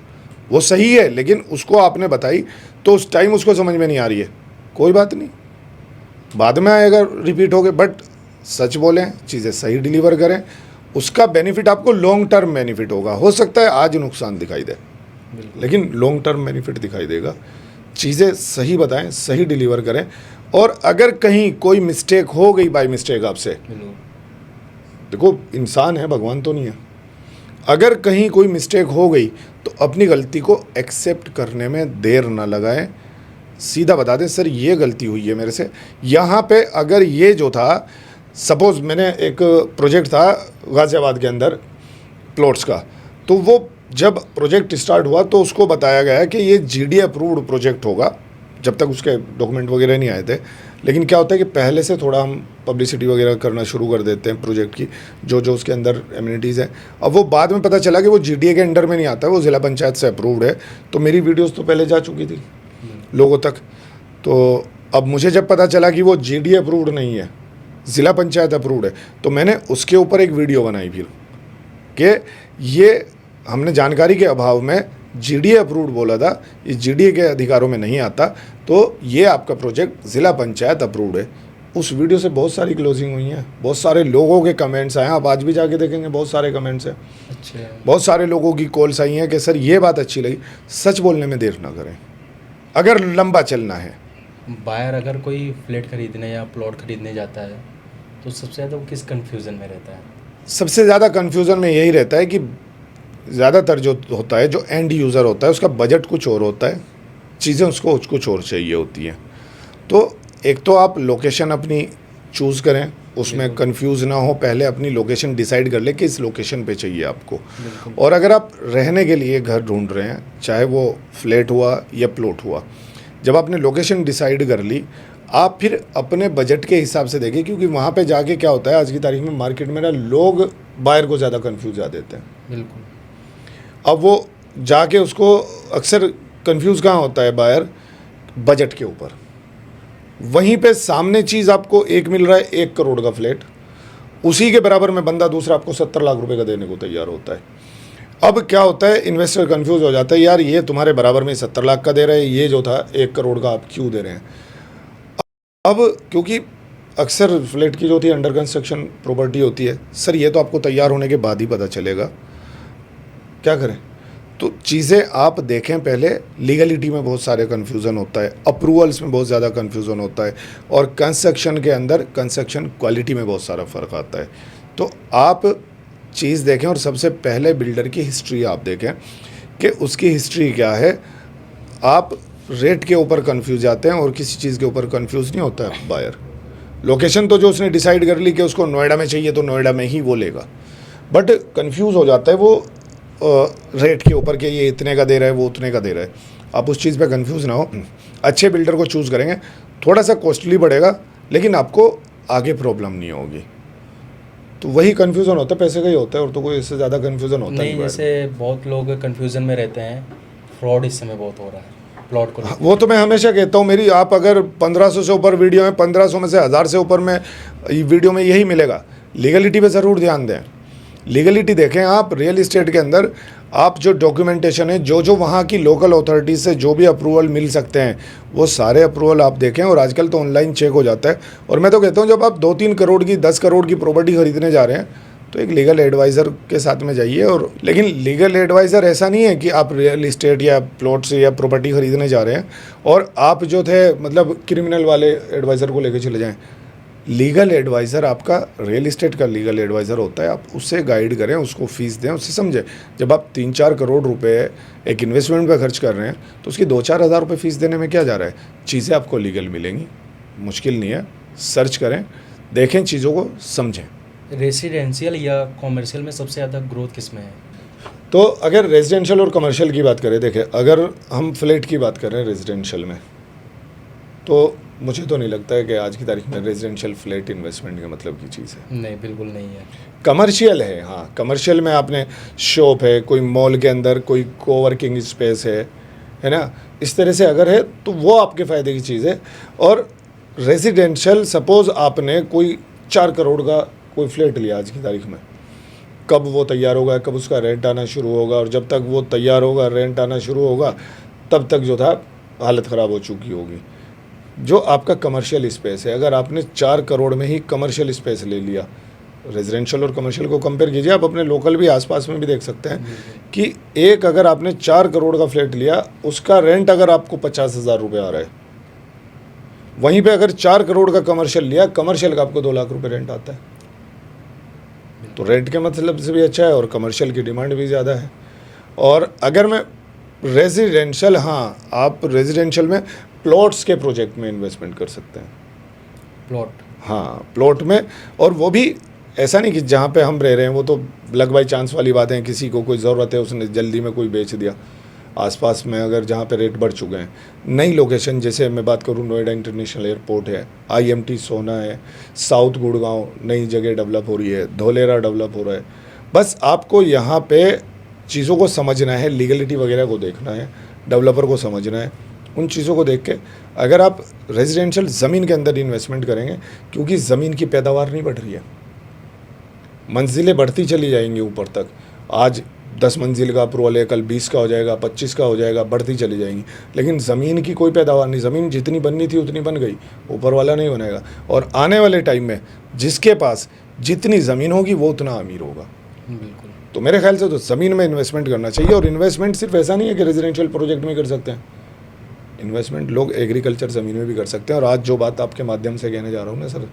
वो सही है लेकिन उसको आपने बताई तो उस टाइम उसको समझ में नहीं आ रही है, कोई बात नहीं, बाद में आएगा, रिपीट हो गए। बट सच बोलें, चीज़ें सही डिलीवर करें, उसका बेनिफिट आपको लॉन्ग टर्म बेनिफिट होगा। हो सकता है आज नुकसान दिखाई दे, लेकिन लॉन्ग टर्म बेनिफिट दिखाई देगा। चीज़ें सही बताएं, सही डिलीवर करें। और अगर कहीं कोई मिस्टेक हो गई बाय मिस्टेक आपसे, देखो इंसान है, भगवान तो नहीं है। अगर कहीं कोई मिस्टेक हो गई तो अपनी गलती को एक्सेप्ट करने में देर ना लगाएं, सीधा बता दें सर ये गलती हुई है मेरे से। यहाँ पे अगर ये जो था, सपोज़ मैंने एक प्रोजेक्ट था गाज़ियाबाद के अंदर प्लॉट्स का, तो वो जब प्रोजेक्ट स्टार्ट हुआ तो उसको बताया गया कि ये जीडी अप्रूव्ड प्रोजेक्ट होगा, जब तक उसके डॉक्यूमेंट वगैरह नहीं आए थे। लेकिन क्या होता है कि पहले से थोड़ा हम पब्लिसिटी वगैरह करना शुरू कर देते हैं प्रोजेक्ट की, जो जो उसके अंदर एमिनिटीज़ हैं। अब वो बाद में पता चला कि वो जीडीए के अंडर में नहीं आता, वो ज़िला पंचायत से अप्रूव्ड है। तो मेरी वीडियोज़ तो पहले जा चुकी थी लोगों तक। तो अब मुझे जब पता चला कि वो जीडीए अप्रूव्ड नहीं है, ज़िला पंचायत अप्रूव्ड है, तो मैंने उसके ऊपर एक वीडियो बनाई फिर कि ये हमने जानकारी के अभाव में जीडीए अप्रूव्ड बोला था, ये जीडीए के अधिकारों में नहीं आता, तो ये आपका प्रोजेक्ट ज़िला पंचायत अप्रूव्ड है। उस वीडियो से बहुत सारी क्लोजिंग हुई हैं, बहुत सारे लोगों के कमेंट्स आए हैं। आप आज भी जाके देखेंगे बहुत सारे कमेंट्स हैं। अच्छा, बहुत सारे लोगों की कॉल्स आई हैं कि सर ये बात अच्छी लगी। सच बोलने में देर ना करें अगर लंबा चलना है। बायर अगर कोई फ्लैट खरीदने या प्लॉट खरीदने जाता है तो सबसे ज़्यादा वो किस कंफ्यूजन में रहता है? सबसे ज़्यादा कन्फ्यूज़न में यही रहता है कि ज़्यादातर जो होता है, जो एंड यूज़र होता है, उसका बजट कुछ और होता है, चीज़ें उसको कुछ और चाहिए होती हैं। तो एक तो आप लोकेशन अपनी चूज़ करें, उसमें कंफ्यूज ना हो, पहले अपनी लोकेशन डिसाइड कर ले कि इस लोकेशन पे चाहिए आपको। और अगर आप रहने के लिए घर ढूंढ रहे हैं, चाहे वो फ्लैट हुआ या प्लॉट हुआ, जब आपने लोकेशन डिसाइड कर ली, आप फिर अपने बजट के हिसाब से देखें, क्योंकि वहाँ पे जाके क्या होता है आज की तारीख में मार्केट में ना, लोग बायर को ज़्यादा कंफ्यूज आ देते हैं। बिल्कुल। अब वो जाके उसको अक्सर कंफ्यूज कहाँ होता है बायर? बजट के ऊपर। वहीं पे सामने चीज़ आपको एक मिल रहा है 1 करोड़ का फ्लैट, उसी के बराबर में बंदा दूसरा आपको 70 लाख रुपए का देने को तैयार होता है। अब क्या होता है, इन्वेस्टर कंफ्यूज हो जाता है, यार ये तुम्हारे बराबर में 70 लाख का दे रहे हैं, ये जो था 1 करोड़ का आप क्यों दे रहे हैं? अब क्योंकि अक्सर फ्लैट की जो थी अंडर कंस्ट्रक्शन प्रॉपर्टी होती है, सर ये तो आपको तैयार होने के बाद ही पता चलेगा, क्या करें? तो चीज़ें आप देखें पहले। लीगलिटी में बहुत सारे कन्फ्यूज़न होता है, अप्रूवल्स में बहुत ज़्यादा कन्फ्यूज़न होता है, और कंस्ट्रक्शन के अंदर कंस्ट्रक्शन क्वालिटी में बहुत सारा फ़र्क आता है। तो आप चीज़ देखें, और सबसे पहले बिल्डर की हिस्ट्री आप देखें कि उसकी हिस्ट्री क्या है। आप रेट के ऊपर कंफ्यूज जाते हैं और किसी चीज़ के ऊपर कंफ्यूज नहीं होता है बायर। लोकेशन तो जो उसने डिसाइड कर ली कि उसको नोएडा में चाहिए तो नोएडा में ही वो लेगा, बट कंफ्यूज हो जाता है वो रेट के ऊपर कि ये इतने का दे रहा है, वो उतने का दे रहा है। आप उस चीज़ पे कंफ्यूज ना हो, अच्छे बिल्डर को चूज़ करेंगे। थोड़ा सा कॉस्टली पड़ेगा लेकिन आपको आगे प्रॉब्लम नहीं होगी। तो वही कन्फ्यूज़न होता है, पैसे का ही होता है, और तो कोई इससे ज़्यादा कन्फ्यूज़न होता नहीं, जैसे बहुत लोग कंफ्यूजन में रहते हैं, फ्रॉड इस समय बहुत हो रहा है प्लॉट को। वो तो मैं हमेशा कहता हूँ, मेरी आप अगर 1500 से ऊपर वीडियो में, 1500 में से 1000 से ऊपर में वीडियो में यही मिलेगा। लीगलिटी पे ज़रूर ध्यान दें, लीगलिटी देखें आप। रियल इस्टेट के अंदर आप जो डॉक्यूमेंटेशन है, जो जो वहाँ की लोकल अथॉरिटीज़ से जो भी अप्रूवल मिल सकते हैं, वो सारे अप्रूवल आप देखें। और आजकल तो ऑनलाइन चेक हो जाता है। और मैं तो कहता हूँ, जब आप 2-3 करोड़ की, 10 करोड़ की प्रॉपर्टी खरीदने जा रहे हैं, तो एक लीगल एडवाइज़र के साथ में जाइए। और लेकिन लीगल एडवाइज़र ऐसा नहीं है कि आप रियल इस्टेट या प्लॉट से या प्रॉपर्टी खरीदने जा रहे हैं और आप जो थे मतलब क्रिमिनल वाले एडवाइज़र को लेके चले जाएं। लीगल एडवाइज़र आपका रियल इस्टेट का लीगल एडवाइज़र होता है, आप उससे गाइड करें, उसको फ़ीस दें, उससे समझें। जब आप 3-4 करोड़ रुपए एक इन्वेस्टमेंट पर खर्च कर रहे हैं, तो उसकी 2-4 हज़ार रुपये फ़ीस देने में क्या जा रहा है? चीज़ें आपको लीगल मिलेंगी, मुश्किल नहीं है। सर्च करें, देखें, चीज़ों को समझें। रेसिडेंशियल या कॉमर्शियल में सबसे ज़्यादा ग्रोथ किस में है? तो अगर रेजिडेंशियल और कमर्शियल की बात करें, देखें अगर हम फ्लैट की बात करें रेजिडेंशियल में, तो मुझे तो नहीं लगता है कि आज की तारीख में रेजिडेंशियल फ्लैट इन्वेस्टमेंट के मतलब की चीज़ है। नहीं, बिल्कुल नहीं है। कमर्शियल है, हाँ। कमर्शियल में आपने शॉप है, कोई मॉल के अंदर कोई कोवर्किंग स्पेस है ना, इस तरह से अगर है तो वो आपके फ़ायदे की चीज़ है। और रेजिडेंशियल, सपोज़ आपने कोई 4 करोड़ का कोई फ्लैट लिया आज की तारीख में, कब वो तैयार होगा, कब उसका रेंट आना शुरू होगा, और जब तक वो तैयार होगा, रेंट आना शुरू होगा, तब तक जो था हालत ख़राब हो चुकी होगी। जो आपका कमर्शियल स्पेस है, अगर आपने 4 करोड़ में ही कमर्शियल स्पेस ले लिया, रेजिडेंशियल और कमर्शियल को कंपेयर कीजिए, आप अपने लोकल भी आसपास में भी देख सकते हैं कि एक अगर आपने 4 करोड़ का फ्लैट लिया, उसका रेंट अगर आपको 50,000 रुपये आ रहा है, वहीं पे अगर 4 करोड़ का कमर्शियल लिया, कमर्शियल का आपको 2 लाख रुपये रेंट आता है। तो रेंट के मतलब से भी अच्छा है और कमर्शियल की डिमांड भी ज़्यादा है। और अगर मैं रेजिडेंशियल, हाँ, आप रेजिडेंशियल में प्लॉट्स के प्रोजेक्ट में इन्वेस्टमेंट कर सकते हैं। प्लॉट। हाँ, प्लॉट में, और वो भी ऐसा नहीं कि जहाँ पे हम रह रहे हैं वो तो लक बाई चांस वाली बात है, किसी को कोई ज़रूरत है उसने जल्दी में कोई बेच दिया। आसपास में अगर जहाँ पे रेट बढ़ चुके हैं, नई लोकेशन, जैसे मैं बात करूँ नोएडा इंटरनेशनल एयरपोर्ट है, आईएमटी सोना है, साउथ गुड़गांव नई जगह डेवलप हो रही है, धोलेरा डेवलप हो रहा है। बस आपको यहाँ पे चीज़ों को समझना है, लीगलिटी वगैरह को देखना है, डेवलपर को समझना है, उन चीज़ों को देख के अगर आप रेजिडेंशियल ज़मीन के अंदर इन्वेस्टमेंट करेंगे, क्योंकि ज़मीन की पैदावार नहीं बढ़ रही है, मंजिलें बढ़ती चली जाएंगी ऊपर तक। आज 10 मंजिल का अप्रूवल है, कल 20 का हो जाएगा, 25 का हो जाएगा, बढ़ती चली जाएंगी, लेकिन ज़मीन की कोई पैदावार नहीं। ज़मीन जितनी बननी थी उतनी बन गई, ऊपर वाला नहीं बनेगा। और आने वाले टाइम में जिसके पास जितनी ज़मीन होगी वो उतना अमीर होगा। बिल्कुल। तो मेरे ख्याल से तो ज़मीन में इन्वेस्टमेंट करना चाहिए। और इन्वेस्टमेंट सिर्फ ऐसा नहीं है कि रेजिडेंशियल प्रोजेक्ट में कर सकते हैं, इन्वेस्टमेंट लोग एग्रीकल्चर ज़मीन में भी कर सकते हैं। और आज जो बात आपके माध्यम से कहने जा रहा हूँ ना सर,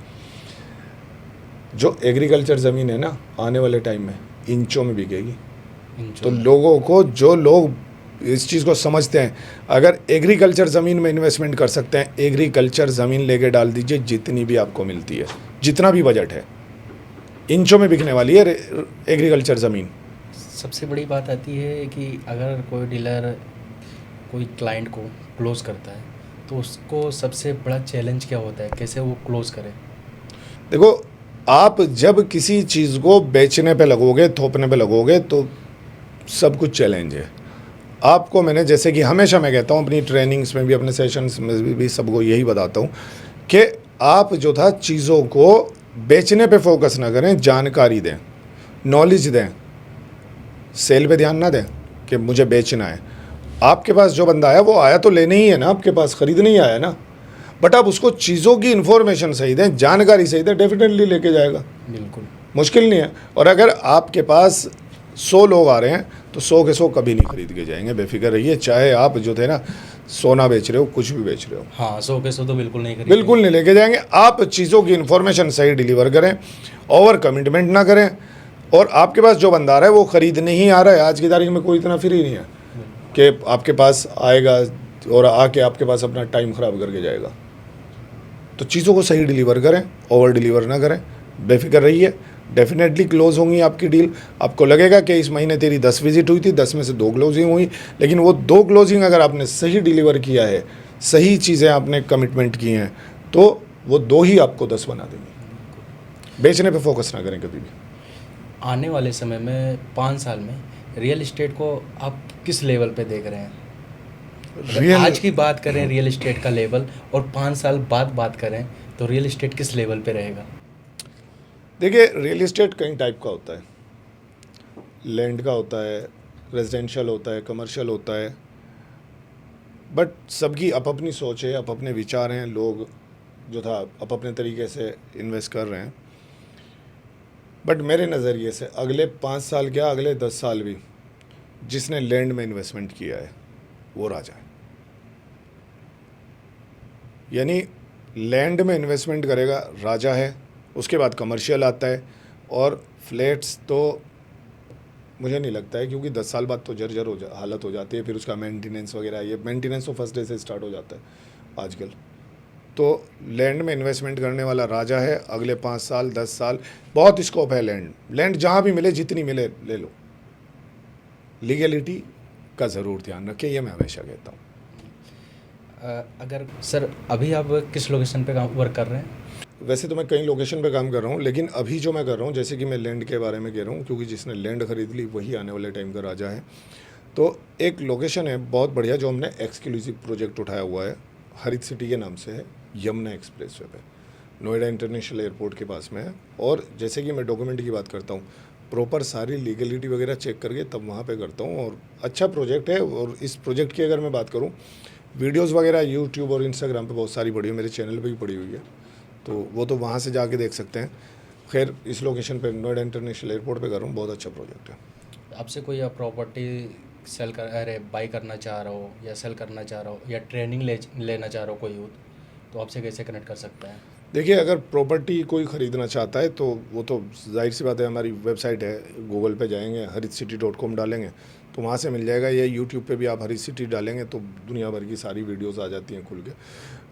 जो एग्रीकल्चर ज़मीन है ना, आने वाले टाइम में इंचों में बिकेगी। तो लोगों को, जो लोग इस चीज़ को समझते हैं, अगर एग्रीकल्चर ज़मीन में इन्वेस्टमेंट कर सकते हैं, एग्रीकल्चर ज़मीन लेके डाल दीजिए, जितनी भी आपको मिलती है, जितना भी बजट है, इंचों में बिकने वाली है एग्रीकल्चर ज़मीन। सबसे बड़ी बात आती है कि अगर कोई डीलर कोई क्लाइंट को क्लोज़ करता है तो उसको सबसे बड़ा चैलेंज क्या होता है, कैसे वो क्लोज़ करे? देखो, आप जब किसी चीज़ को बेचने पे लगोगे, थोपने पे लगोगे, तो सब कुछ चैलेंज है आपको। मैंने, जैसे कि हमेशा मैं कहता हूँ अपनी ट्रेनिंग्स में भी, अपने सेशंस में भी सबको यही बताता हूँ कि आप जो था चीज़ों को बेचने पे फोकस ना करें, जानकारी दें, नॉलेज दें, सेल पे ध्यान ना दें कि मुझे बेचना है। आपके पास जो बंदा आया वो आया तो लेने ही है ना, आपके पास खरीदने ही आया ना, बट आप उसको चीज़ों की इन्फॉर्मेशन सही दें, जानकारी सही दें, डेफिनेटली लेके जाएगा। बिल्कुल। मुश्किल नहीं है। और अगर आपके पास 100 लोग आ रहे हैं तो 100 के 100 कभी नहीं खरीद के जाएंगे, बेफिक्र रहिए। चाहे आप जो थे ना सोना बेच रहे हो, कुछ भी बेच रहे हो, हाँ, 100 के 100 तो बिल्कुल नहीं खरीदेंगे। बिल्कुल नहीं लेके जाएंगे। आप चीज़ों की इन्फॉर्मेशन सही डिलीवर करें, ओवर कमिटमेंट ना करें। और आपके पास जो बंदा आ रहा है वो खरीदने ही आ रहा है। आज की तारीख में कोई इतना फ्री नहीं है कि आपके पास आएगा और आके आपके पास अपना टाइम ख़राब करके जाएगा। तो चीज़ों को सही डिलीवर करें, ओवर डिलीवर ना करें, बेफिक्र रहिए, डेफिनेटली क्लोज होंगी आपकी डील। आपको लगेगा कि इस महीने तेरी 10 विजिट हुई थी, 10 में से 2 क्लोजिंग हुई, लेकिन वो 2 क्लोजिंग अगर आपने सही डिलीवर किया है, सही चीज़ें आपने कमिटमेंट की हैं, तो वो 2 ही आपको 10 बना देंगी। बेचने पे फोकस ना करें कभी भी। आने वाले समय में 5 साल में रियल इस्टेट को आप किस लेवल पे देख रहे हैं? अगर आज की बात करें रियल इस्टेट का लेवल, और 5 साल बाद बात करें तो रियल इस्टेट किस लेवल पे रहेगा? देखिए, रियल इस्टेट कई टाइप का होता है। लैंड का होता है, रेजिडेंशियल होता है, कमर्शियल होता है, बट सबकी अपनी सोच है, अपने विचार हैं। लोग जो था अपने तरीके से इन्वेस्ट कर रहे हैं। बट मेरे नज़रिए से अगले 5 साल क्या, अगले 10 साल भी जिसने लैंड में इन्वेस्टमेंट किया है वो राजा है। यानी लैंड में इन्वेस्टमेंट करेगा, राजा है। उसके बाद कमर्शियल आता है, और फ्लैट्स तो मुझे नहीं लगता है, क्योंकि 10 साल बाद तो जर्जर हालत हो जाती है, फिर उसका मेंटेनेंस वगैरह, ये मेंटेनेंस तो फर्स्ट डे से स्टार्ट हो जाता है आजकल। तो लैंड में इन्वेस्टमेंट करने वाला राजा है। अगले 5 साल 10 साल बहुत स्कोप है। लैंड जहाँ भी मिले, जितनी मिले ले लो। लीगलिटी का ज़रूर ध्यान रखें, ये मैं हमेशा कहता हूँ। अगर सर अभी आप किस लोकेशन पे काम वर्क कर रहे हैं? वैसे तो मैं कई लोकेशन पे काम कर रहा हूँ, लेकिन अभी जो मैं कर रहा हूँ, जैसे कि मैं लैंड के बारे में कह रहा हूँ, क्योंकि जिसने लैंड खरीद ली वही आने वाले टाइम का राजा है। तो एक लोकेशन है बहुत बढ़िया, जो हमने एक्सक्लूसिव प्रोजेक्ट उठाया हुआ है, हरित सिटी के नाम से है, यमुना एक्सप्रेसवे पे, नोएडा इंटरनेशनल एयरपोर्ट के पास में है। और जैसे कि मैं डॉक्यूमेंट की बात करता हूँ, प्रॉपर सारी लीगलिटी वगैरह चेक करके तब वहाँ पे करता हूँ, और अच्छा प्रोजेक्ट है। और इस प्रोजेक्ट की अगर मैं बात करूँ, वीडियोस वगैरह यूट्यूब और इंस्टाग्राम पे बहुत सारी पड़ी हुई, मेरे चैनल पे भी पड़ी हुई है, तो वो तो वहाँ से जाके देख सकते हैं। खैर, इस लोकेशन पे नोएडा इंटरनेशनल एयरपोर्ट पे कर रहा हूँ, बहुत अच्छा प्रोजेक्ट है। आपसे कोई प्रॉपर्टी सेल कर, अरे बाई करना चाह रहा हो, या सेल करना चाह रहा हो, या ट्रेनिंग लेना चाह रहा हो कोई यूथ, तो आपसे कैसे कनेक्ट कर सकता है? देखिए, अगर प्रॉपर्टी कोई ख़रीदना चाहता है तो वो तो ज़ाहिर सी बात है, हमारी वेबसाइट है, गूगल पे जाएंगे, harithcity.com डालेंगे तो वहाँ से मिल जाएगा, या यूट्यूब पे भी आप हरीथ सिटी डालेंगे तो दुनिया भर की सारी वीडियोस आ जाती हैं खुल के।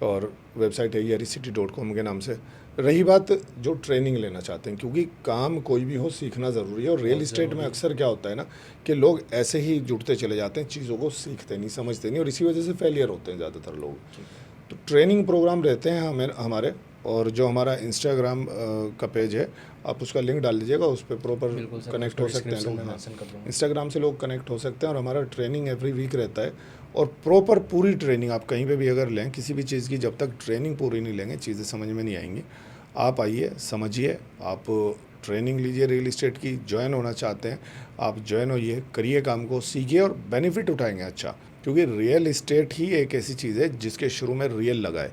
और वेबसाइट है ये harithcity.com के नाम से। रही बात जो ट्रेनिंग लेना चाहते हैं, क्योंकि काम कोई भी हो सीखना ज़रूरी है, और रियल बहुत इस्टेट में ज़रूरी है। अक्सर क्या होता है ना कि लोग ऐसे ही जुड़ते चले जाते हैं, चीज़ों को सीखते नहीं, समझते नहीं, और इसी वजह से फेलियर होते हैं ज़्यादातर लोग। तो ट्रेनिंग प्रोग्राम रहते हैं हमारे, और जो हमारा इंस्टाग्राम का पेज है, आप उसका लिंक डाल दीजिएगा, उस पर प्रॉपर बिल्कुल सर, मैं कनेक्ट उसको हो सकते हैं डिस्क्रिप्शन लोग। में हाँ, मेंशन कर दूँगा। इंस्टाग्राम से लोग कनेक्ट हो सकते हैं, और हमारा ट्रेनिंग एवरी वीक रहता है। और प्रॉपर पूरी ट्रेनिंग आप कहीं पे भी अगर लें किसी भी चीज़ की, जब तक ट्रेनिंग पूरी नहीं लेंगे चीज़ें समझ में नहीं आएंगी। आप आइए, समझिए, आप ट्रेनिंग लीजिए रियल इस्टेट की, ज्वाइन होना चाहते हैं आप ज्वाइन होइए, करिए काम को, सीखिए और बेनिफिट उठाएंगे अच्छा। क्योंकि रियल इस्टेट ही एक ऐसी चीज़ है जिसके शुरू में रियल लगाए,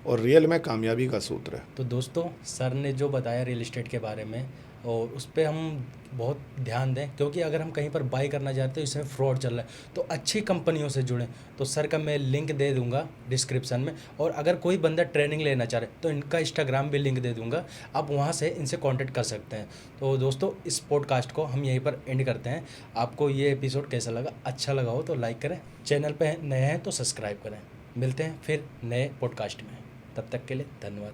और रियल में कामयाबी का सूत्र है। तो दोस्तों, सर ने जो बताया रियल इस्टेट के बारे में, और उस पे हम बहुत ध्यान दें, क्योंकि अगर हम कहीं पर बाई करना चाहते हैं इसमें फ्रॉड चल रहा है, तो अच्छी कंपनियों से जुड़ें। तो सर का मैं लिंक दे दूंगा डिस्क्रिप्शन में, और अगर कोई बंदा ट्रेनिंग लेना चाह रहे तो इनका इंस्टाग्राम भी लिंक दे दूंगा, आप वहां से इनसे कांटेक्ट कर सकते हैं। तो दोस्तों, इस पॉडकास्ट को हम यहीं पर एंड करते हैं। आपको ये एपिसोड कैसा लगा? अच्छा लगा हो तो लाइक करें, चैनल पे नए हैं तो सब्सक्राइब करें। मिलते हैं फिर नए पॉडकास्ट में, तब तक के लिए धन्यवाद।